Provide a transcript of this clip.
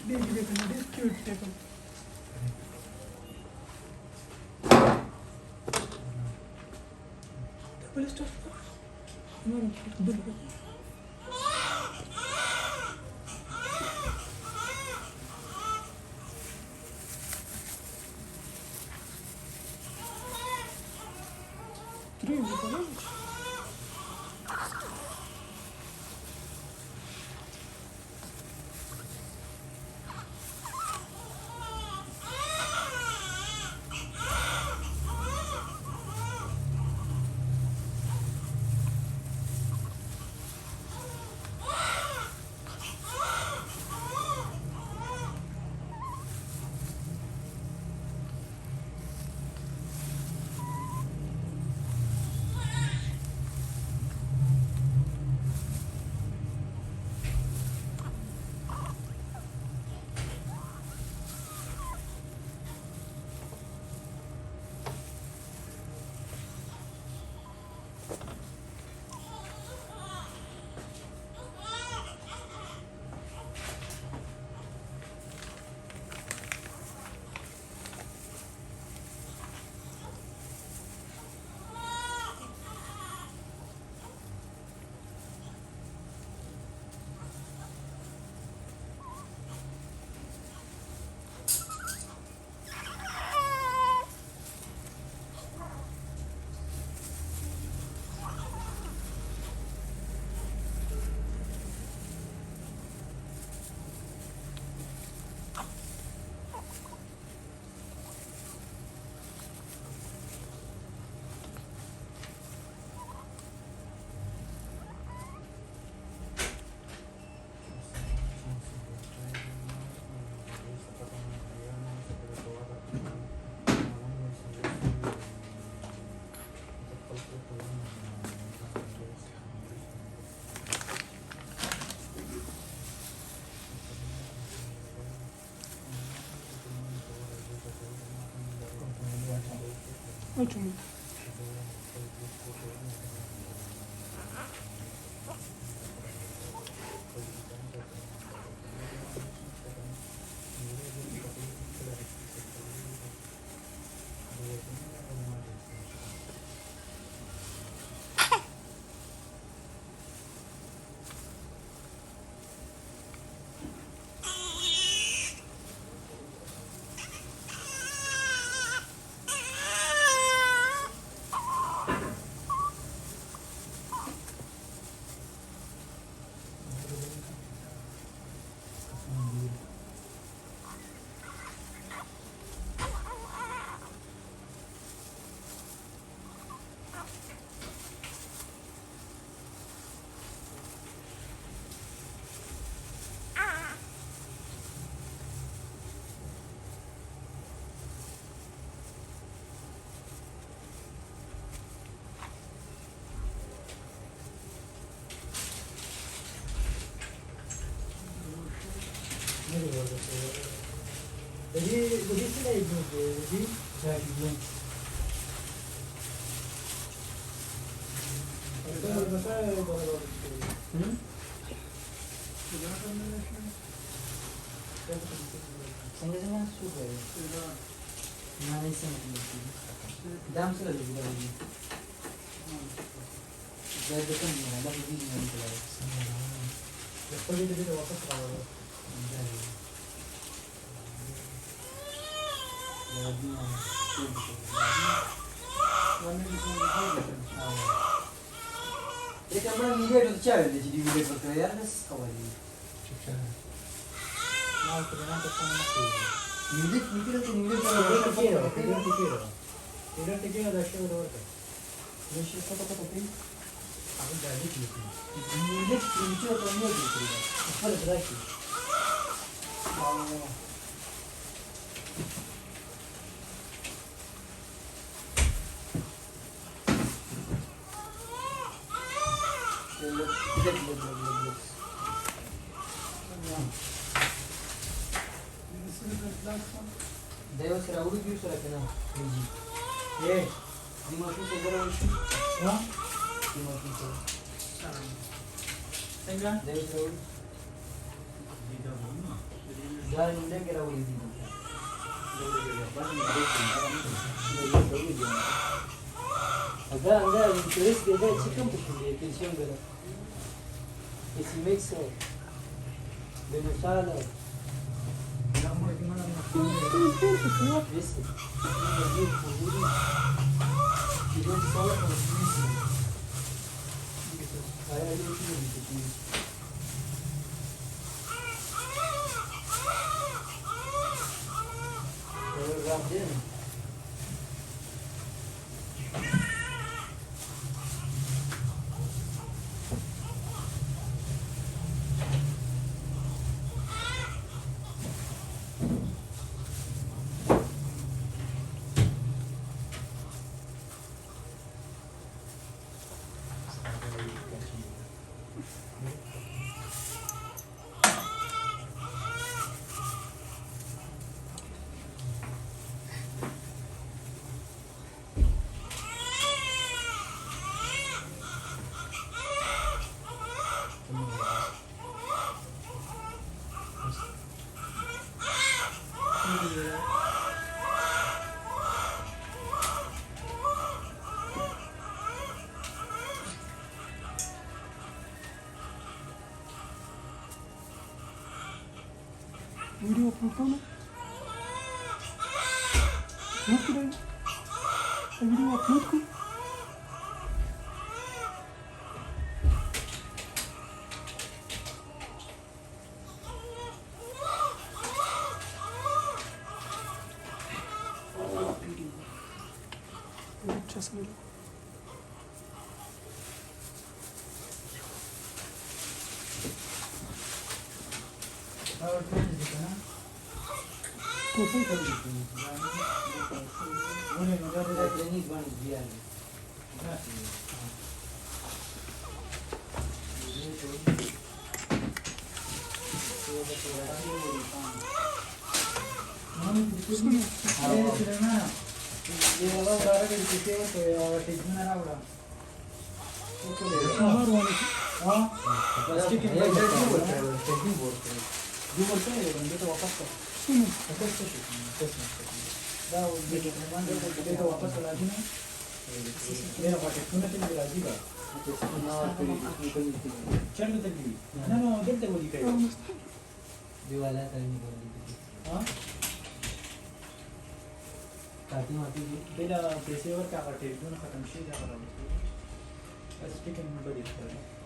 Baby देखो, this cute देखो. Double stop. No, double. Three देखो ना. Очень. Jadi sila ibu jadi saya bilang. Itu masa baru. Sengaja suka ya. Mana sih ini? Dam sudah juga ini. Jadi kan ada begini nanti lagi. Lepas itu dia wapas kalau. ये camera media तो अच्छा है जी video पर तो यार बस कवाली अच्छा है ना तो ना तो म्यूजिक वीडियो तो म्यूजिक का टिकेट दर्शक रोड पे दर्शक को तो पता ही अब जाने की म्यूजिक वीडियो तो नहीं होती है ऊपर रखी Deve ser a única que será que não. É. De uma ficha agora hoje. Hã? De uma ficha. Sem já? Deve ser a única. यार इंडिया के रावली दी अगर अंदर इंटरेस्ट दे दे चिकन पकड़िए कैल्शियम करो इसी मिक्स हो de mensala esse video upload करो ना वीडियो अपलोड करो अच्छा समझ लो कोई कर देती है उन्हें मगर तेरा ट्रेनिंग बन गया है ये वाला बारह के कितने तो यार ठीक में ना बड़ा नंबर 1 हाँ प्लास्टिक के बैग बोलते हैं टेकिंग बोलते हैं जो बोलते हैं बंदे तो वापस कर दाव बेटे ने बंदे को बेटे को वापस ला दी ना मेरा पाटे सुनने के लिए राजी का चल में तक ना ना गलत बोली कहीं दीवाला तक नहीं बोली हाँ काटी माटी बेटा पैसे और क्या करते हैं दोनों खत्म शेयर क्या करोगे बस टिकट में बड़ी